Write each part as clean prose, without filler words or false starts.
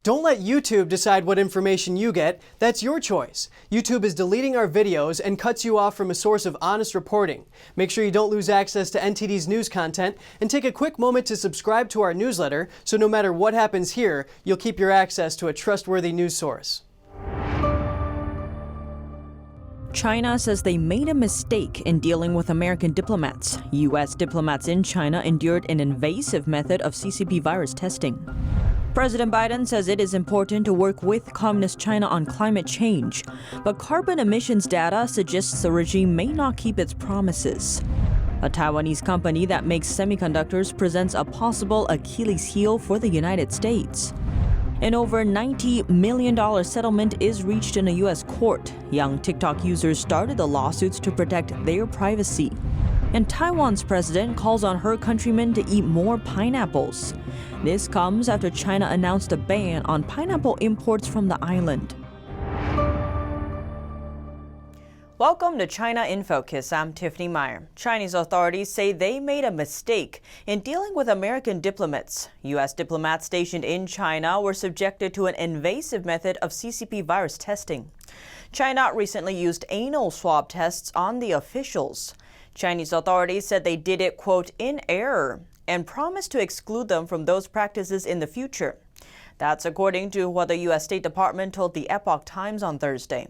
Don't let YouTube decide what information you get. That's your choice. YouTube is deleting our videos and cuts you off from a source of honest reporting. Make sure you don't lose access to NTD's news content, and take a quick moment to subscribe to our newsletter so no matter what happens here, you'll keep your access to a trustworthy news source. China says they made a mistake in dealing with American diplomats. U.S. diplomats in China endured an invasive method of CCP virus testing. President Biden says it is important to work with Communist China on climate change, but carbon emissions data suggests the regime may not keep its promises. A Taiwanese company that makes semiconductors presents a possible Achilles heel for the United States. An over $90 million settlement is reached in a U.S. court. Young TikTok users started the lawsuits to protect their privacy. And Taiwan's president calls on her countrymen to eat more pineapples. This comes after China announced a ban on pineapple imports from the island. Welcome to China in Focus. I'm Tiffany Meyer. Chinese authorities say they made a mistake in dealing with American diplomats. U.S. diplomats stationed in China were subjected to an invasive method of CCP virus testing. China recently used anal swab tests on the officials. Chinese authorities said they did it, quote, in error, and promised to exclude them from those practices in the future. That's according to what the U.S. State Department told the Epoch Times on Thursday.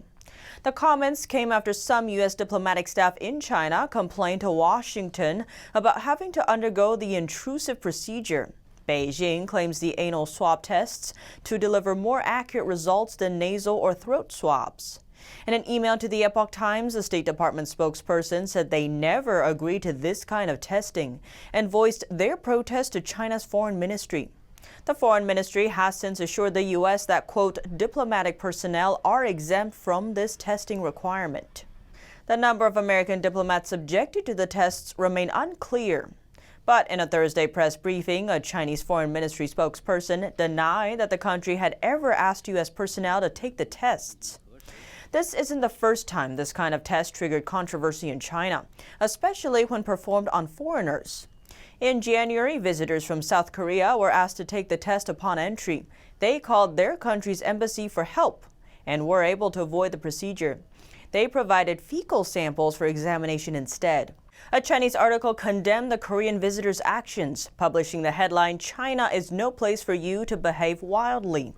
The comments came after some U.S. diplomatic staff in China complained to Washington about having to undergo the intrusive procedure. Beijing claims the anal swab tests to deliver more accurate results than nasal or throat swabs. In an email to the Epoch Times, the State Department spokesperson said they never agreed to this kind of testing and voiced their protest to China's foreign ministry. The foreign ministry has since assured the U.S. that, quote, diplomatic personnel are exempt from this testing requirement. The number of American diplomats subjected to the tests remain unclear. But in a Thursday press briefing, a Chinese foreign ministry spokesperson denied that the country had ever asked U.S. personnel to take the tests. This isn't the first time this kind of test triggered controversy in China, especially when performed on foreigners. In January, visitors from South Korea were asked to take the test upon entry. They called their country's embassy for help and were able to avoid the procedure. They provided fecal samples for examination instead. A Chinese article condemned the Korean visitors' actions, publishing the headline, "China is no place for you to behave wildly."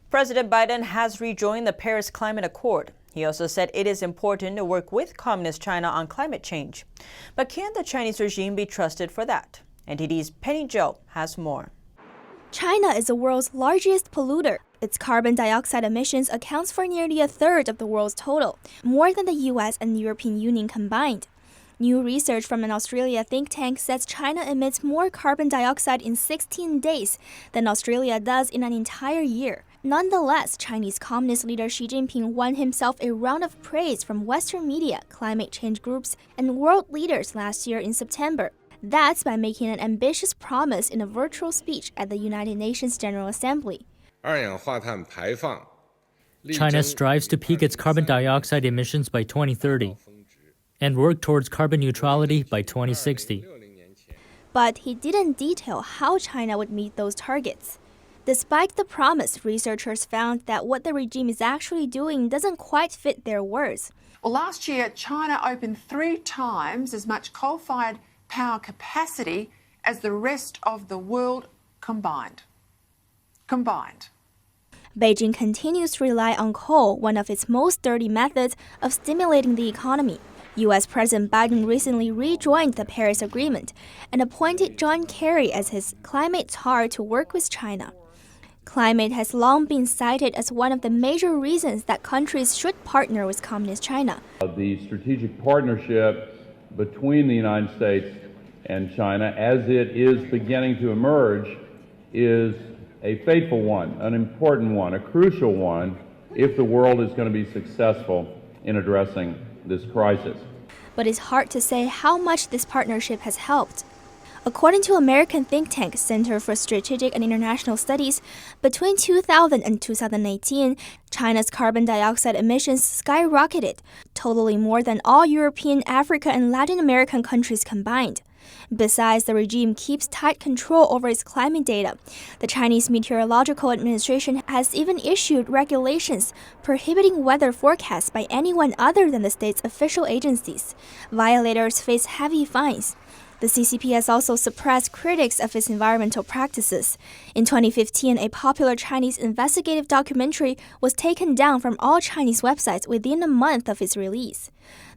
President Biden has rejoined the Paris Climate Accord. He also said it is important to work with Communist China on climate change. But can the Chinese regime be trusted for that? NTD's Penny Zhou has more. China is the world's largest polluter. Its carbon dioxide emissions accounts for nearly a third of the world's total, more than the US and European Union combined. New research from an Australia think tank says China emits more carbon dioxide in 16 days than Australia does in an entire year. Nonetheless, Chinese Communist leader Xi Jinping won himself a round of praise from Western media, climate change groups, and world leaders last year in September. That's by making an ambitious promise in a virtual speech at the United Nations General Assembly. China strives to peak its carbon dioxide emissions by 2030 and work towards carbon neutrality by 2060. But he didn't detail how China would meet those targets. Despite the promise, researchers found that what the regime is actually doing doesn't quite fit their words. Well, last year, China opened 3 times as much coal-fired power capacity as the rest of the world combined. Beijing continues to rely on coal, one of its most dirty methods of stimulating the economy. U.S. President Biden recently rejoined the Paris Agreement and appointed John Kerry as his climate czar to work with China. Climate has long been cited as one of the major reasons that countries should partner with Communist China. The strategic partnership between the United States and China, as it is beginning to emerge, is a fateful one, an important one, a crucial one, if the world is going to be successful in addressing this crisis. But it's hard to say how much this partnership has helped. According to American think tank Center for Strategic and International Studies, between 2000 and 2018, China's carbon dioxide emissions skyrocketed, totaling more than all European, Africa, and Latin American countries combined. Besides, the regime keeps tight control over its climate data. The Chinese Meteorological Administration has even issued regulations prohibiting weather forecasts by anyone other than the state's official agencies. Violators face heavy fines. The CCP has also suppressed critics of its environmental practices. In 2015, a popular Chinese investigative documentary was taken down from all Chinese websites within a month of its release.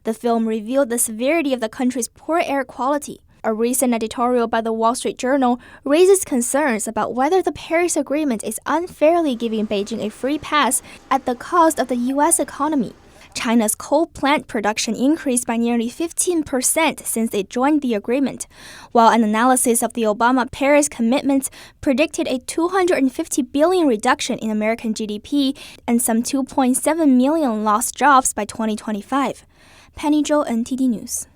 The film revealed the severity of the country's poor air quality. A recent editorial by the Wall Street Journal raises concerns about whether the Paris Agreement is unfairly giving Beijing a free pass at the cost of the U.S. economy. China's coal plant production increased by nearly 15% since it joined the agreement, while an analysis of the Obama Paris commitments predicted a $250 billion reduction in American GDP and some 2.7 million lost jobs by 2025. Penny Zhou, NTD News.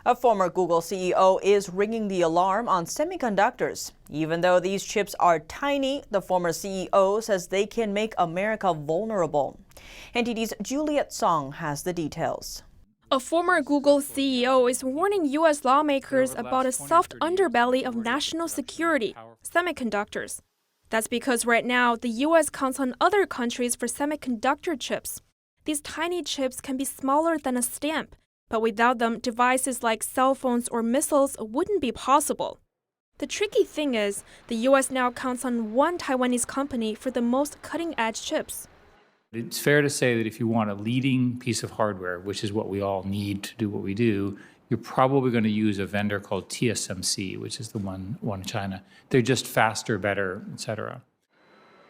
A former Google CEO is ringing the alarm on semiconductors. Even though these chips are tiny, the former CEO says they can make America vulnerable. NTD's Juliet Song has the details. A former Google CEO is warning U.S. lawmakers about a soft underbelly of national security, semiconductors. That's because right now, the U.S. counts on other countries for semiconductor chips. These tiny chips can be smaller than a stamp, but without them, devices like cell phones or missiles wouldn't be possible. The tricky thing is, the U.S. now counts on one Taiwanese company for the most cutting-edge chips. It's fair to say that if you want a leading piece of hardware, which is what we all need to do what we do, you're probably going to use a vendor called TSMC, which is the one in China. They're just faster, better, etc.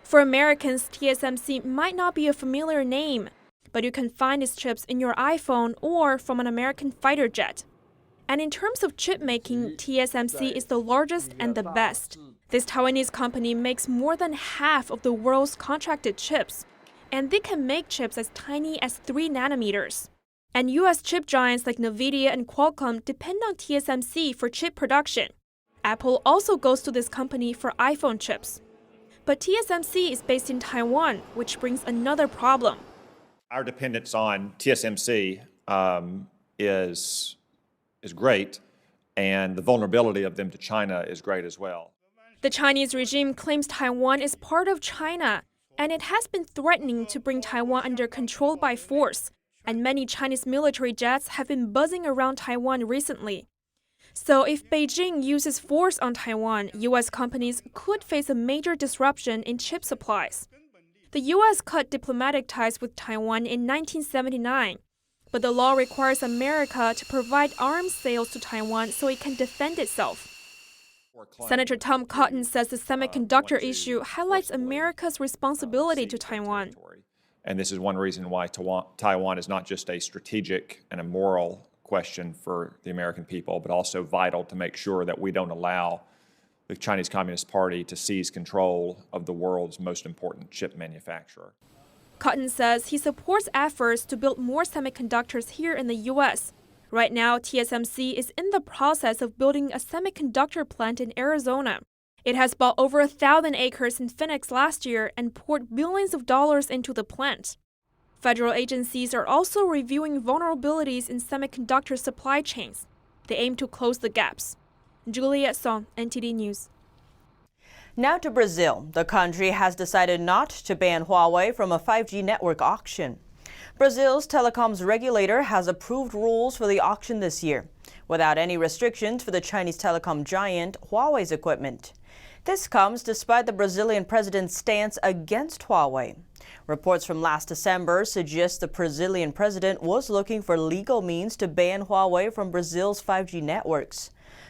For Americans, TSMC might not be a familiar name, but you can find its chips in your iPhone or from an American fighter jet. And in terms of chip making, TSMC is the largest and the best. This Taiwanese company makes more than half of the world's contracted chips, and they can make chips as tiny as 3 nanometers. And U.S. chip giants like NVIDIA and Qualcomm depend on TSMC for chip production. Apple also goes to this company for iPhone chips. But TSMC is based in Taiwan, which brings another problem. Our dependence on TSMC is great, and the vulnerability of them to China is great as well. The Chinese regime claims Taiwan is part of China, and it has been threatening to bring Taiwan under control by force, and many Chinese military jets have been buzzing around Taiwan recently. So if Beijing uses force on Taiwan, U.S. companies could face a major disruption in chip supplies. The U.S. cut diplomatic ties with Taiwan in 1979, but the law requires America to provide arms sales to Taiwan so it can defend itself. Senator Tom Cotton says the semiconductor issue highlights America's responsibility to Taiwan. And this is one reason why Taiwan is not just a strategic and a moral question for the American people, but also vital to make sure that we don't allow the Chinese Communist Party to seize control of the world's most important chip manufacturer. Cotton says he supports efforts to build more semiconductors here in the U.S. Right now, TSMC is in the process of building a semiconductor plant in Arizona. It has bought over 1,000 acres in Phoenix last year and poured billions of dollars into the plant. Federal agencies are also reviewing vulnerabilities in semiconductor supply chains. They aim to close the gaps. Juliet Song, NTD News. Now to Brazil. The country has decided not to ban Huawei from a 5G network auction. Brazil's telecoms regulator has approved rules for the auction this year, without any restrictions for the Chinese telecom giant Huawei's equipment. This comes despite the Brazilian president's stance against Huawei. Reports from last December suggest the Brazilian president was looking for legal means to ban Huawei from Brazil's 5G networks.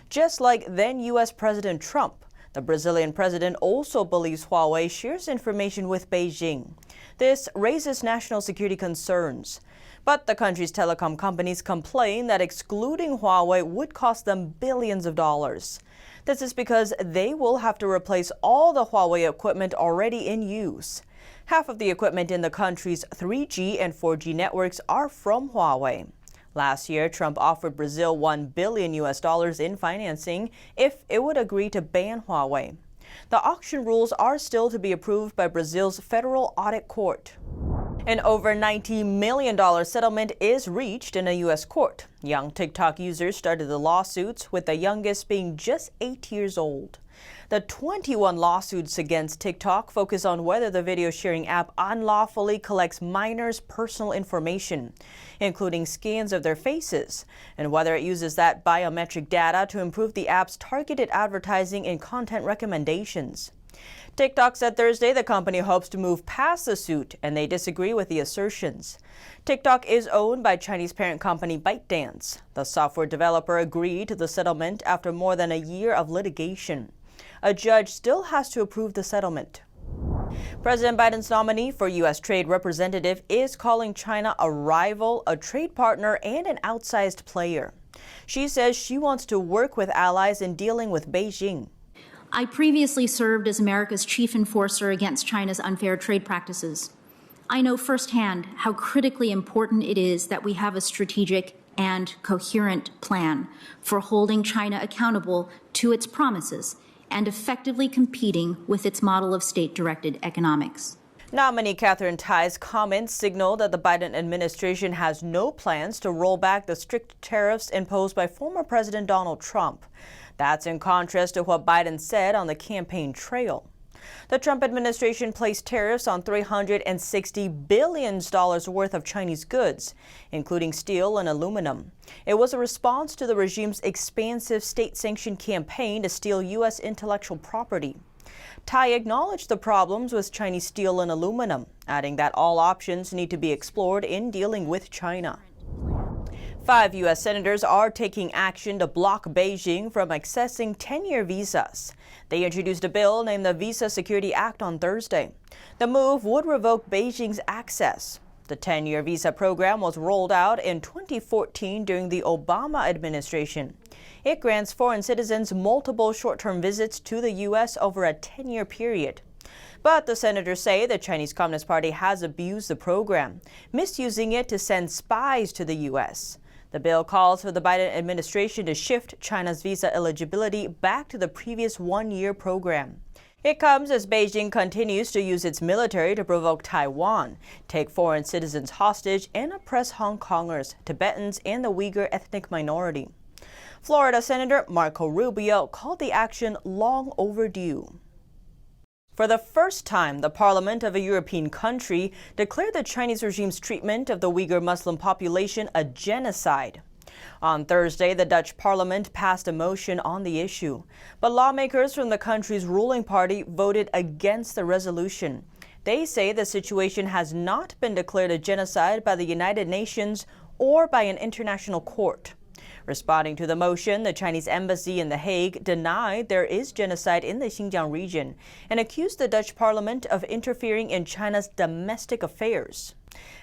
Just like then U.S. President Trump, the Brazilian president also believes Huawei shares information with Beijing. This raises national security concerns. But the country's telecom companies complain that excluding Huawei would cost them billions of dollars. This is because they will have to replace all the Huawei equipment already in use. Half of the equipment in the country's 3G and 4G networks are from Huawei. Last year, Trump offered Brazil $1 billion in financing if it would agree to ban Huawei. The auction rules are still to be approved by Brazil's Federal Audit Court. An over $90 million settlement is reached in a U.S. court. Young TikTok users started the lawsuits, with the youngest being just 8 years old. The 21 lawsuits against TikTok focus on whether the video sharing app unlawfully collects minors' personal information, including scans of their faces, and whether it uses that biometric data to improve the app's targeted advertising and content recommendations. TikTok said Thursday the company hopes to move past the suit, and they disagree with the assertions. TikTok is owned by Chinese parent company ByteDance. The software developer agreed to the settlement after more than a year of litigation. A judge still has to approve the settlement. President Biden's nominee for U.S. Trade Representative is calling China a rival, a trade partner, and an outsized player. She says she wants to work with allies in dealing with Beijing. I previously served as America's chief enforcer against China's unfair trade practices. I know firsthand how critically important it is that we have a strategic and coherent plan for holding China accountable to its promises and effectively competing with its model of state-directed economics. Nominee Catherine Tai's comments signal that the Biden administration has no plans to roll back the strict tariffs imposed by former President Donald Trump. That's in contrast to what Biden said on the campaign trail. The Trump administration placed tariffs on $360 billion worth of Chinese goods, including steel and aluminum. It was a response to the regime's expansive state-sanctioned campaign to steal U.S. intellectual property. Tai acknowledged the problems with Chinese steel and aluminum, adding that all options need to be explored in dealing with China. 5 U.S. senators are taking action to block Beijing from accessing 10-year visas. They introduced a bill named the Visa Security Act on Thursday. The move would revoke Beijing's access. The 10-year visa program was rolled out in 2014 during the Obama administration. It grants foreign citizens multiple short-term visits to the U.S. over a 10-year period. But the senators say the Chinese Communist Party has abused the program, misusing it to send spies to the U.S. The bill calls for the Biden administration to shift China's visa eligibility back to the previous one-year program. It comes as Beijing continues to use its military to provoke Taiwan, take foreign citizens hostage, and oppress Hongkongers, Tibetans, and the Uyghur ethnic minority. Florida Senator Marco Rubio called the action long overdue. For the first time, the parliament of a European country declared the Chinese regime's treatment of the Uyghur Muslim population a genocide. On Thursday, the Dutch parliament passed a motion on the issue, but lawmakers from the country's ruling party voted against the resolution. They say the situation has not been declared a genocide by the United Nations or by an international court. Responding to the motion, the Chinese embassy in The Hague denied there is genocide in the Xinjiang region and accused the Dutch parliament of interfering in China's domestic affairs.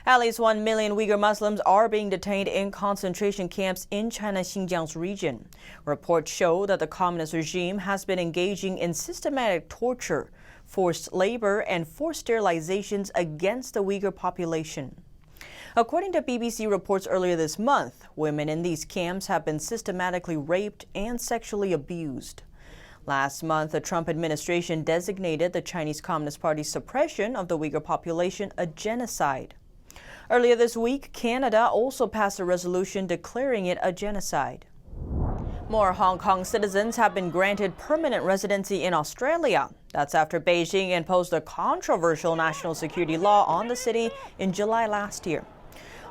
At least 1 million Uyghur Muslims are being detained in concentration camps in China's Xinjiang region. Reports show that the communist regime has been engaging in systematic torture, forced labor, and forced sterilizations against the Uyghur population. According to BBC reports earlier this month, women in these camps have been systematically raped and sexually abused. Last month, the Trump administration designated the Chinese Communist Party's suppression of the Uyghur population a genocide. Earlier this week, Canada also passed a resolution declaring it a genocide. More Hong Kong citizens have been granted permanent residency in Australia. That's after Beijing imposed a controversial national security law on the city in July last year.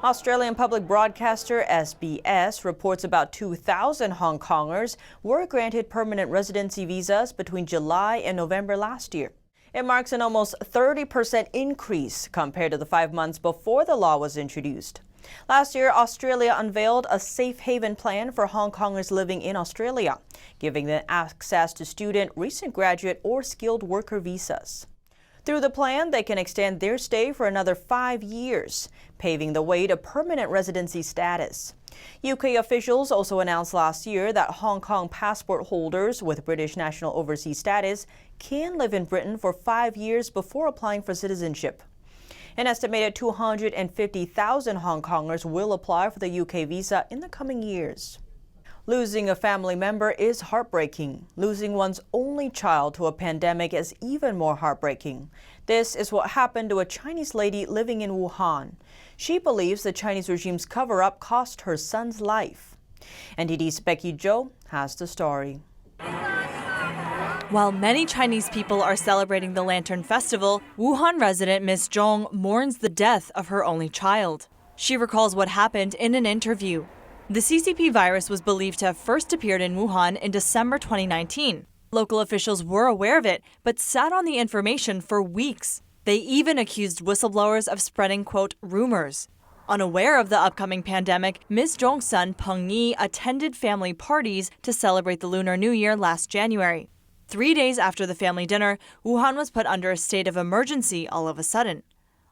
Australian public broadcaster SBS reports about 2,000 Hong Kongers were granted permanent residency visas between July and November last year. It marks an almost 30% increase compared to the 5 months before the law was introduced. Last year, Australia unveiled a safe haven plan for Hong Kongers living in Australia, giving them access to student, recent graduate, or skilled worker visas. Through the plan, they can extend their stay for another 5 years, paving the way to permanent residency status. UK officials also announced last year that Hong Kong passport holders with British national overseas status can live in Britain for 5 years before applying for citizenship. An estimated 250,000 Hong Kongers will apply for the UK visa in the coming years. Losing a family member is heartbreaking. Losing one's only child to a pandemic is even more heartbreaking. This is what happened to a Chinese lady living in Wuhan. She believes the Chinese regime's cover-up cost her son's life. NTD's Becky Zhou has the story. While many Chinese people are celebrating the Lantern Festival, Wuhan resident Ms. Zhong mourns the death of her only child. She recalls what happened in an interview. The CCP virus was believed to have first appeared in Wuhan in December 2019. Local officials were aware of it, but sat on the information for weeks. They even accused whistleblowers of spreading, quote, rumors. Unaware of the upcoming pandemic, Ms. Zhong's son Peng Yi attended family parties to celebrate the Lunar New Year last January. 3 days after the family dinner, Wuhan was put under a state of emergency all of a sudden.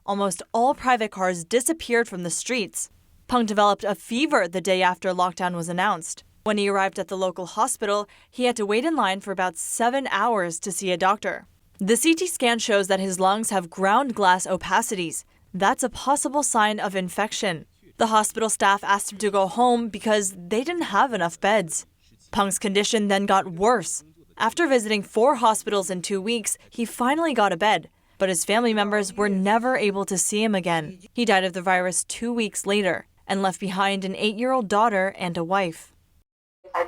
Almost all private cars disappeared from the streets. Peng developed a fever the day after lockdown was announced. When he arrived at the local hospital, he had to wait in line for about 7 hours to see a doctor. The CT scan shows that his lungs have ground glass opacities. That's a possible sign of infection. The hospital staff asked him to go home because they didn't have enough beds. Peng's condition then got worse. After visiting 4 hospitals in 2 weeks, he finally got a bed, but his family members were never able to see him again. He died of the virus 2 weeks later and left behind an 8-year-old daughter and a wife.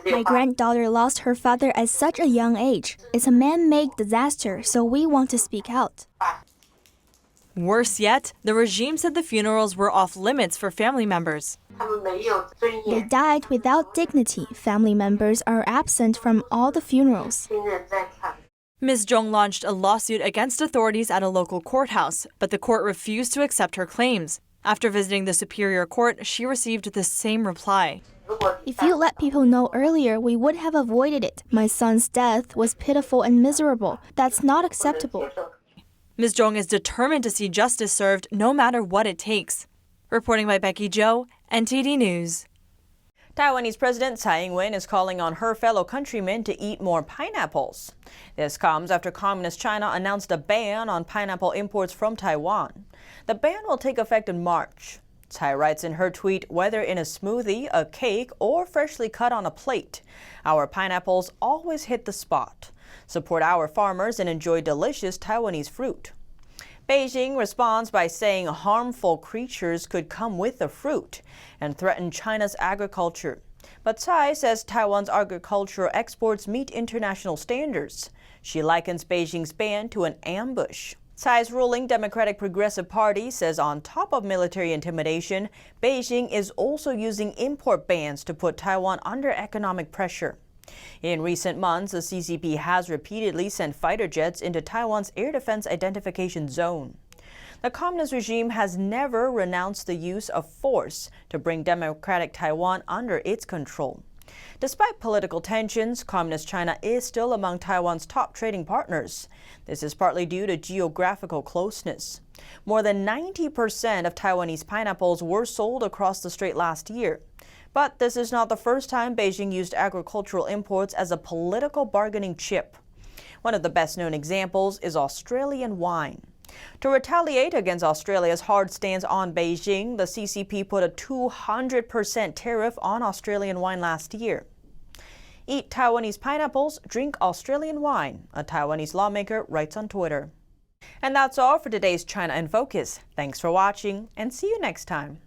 My granddaughter lost her father at such a young age. It's a man-made disaster, so we want to speak out. Worse yet, the regime said the funerals were off limits for family members. They died without dignity. Family members are absent from all the funerals. Ms. Zhong launched a lawsuit against authorities at a local courthouse, but the court refused to accept her claims. After visiting the Superior Court, she received the same reply. If you let people know earlier, we would have avoided it. My son's death was pitiful and miserable. That's not acceptable. Ms. Zhong is determined to see justice served no matter what it takes. Reporting by Becky Zhou, NTD News. Taiwanese President Tsai Ing-wen is calling on her fellow countrymen to eat more pineapples. This comes after Communist China announced a ban on pineapple imports from Taiwan. The ban will take effect in March. Tsai writes in her tweet, whether in a smoothie, a cake, or freshly cut on a plate, our pineapples always hit the spot. Support our farmers and enjoy delicious Taiwanese fruit. Beijing responds by saying harmful creatures could come with the fruit and threaten China's agriculture. But Tsai says Taiwan's agricultural exports meet international standards. She likens Beijing's ban to an ambush. Tsai's ruling Democratic Progressive Party says on top of military intimidation, Beijing is also using import bans to put Taiwan under economic pressure. In recent months, the CCP has repeatedly sent fighter jets into Taiwan's air defense identification zone. The communist regime has never renounced the use of force to bring democratic Taiwan under its control. Despite political tensions, Communist China is still among Taiwan's top trading partners. This is partly due to geographical closeness. More than 90% of Taiwanese pineapples were sold across the strait last year. But this is not the first time Beijing used agricultural imports as a political bargaining chip. One of the best-known examples is Australian wine. To retaliate against Australia's hard stance on Beijing, the CCP put a 200% tariff on Australian wine last year. Eat Taiwanese pineapples, drink Australian wine, a Taiwanese lawmaker writes on Twitter. And that's all for today's China in Focus. Thanks for watching, and see you next time.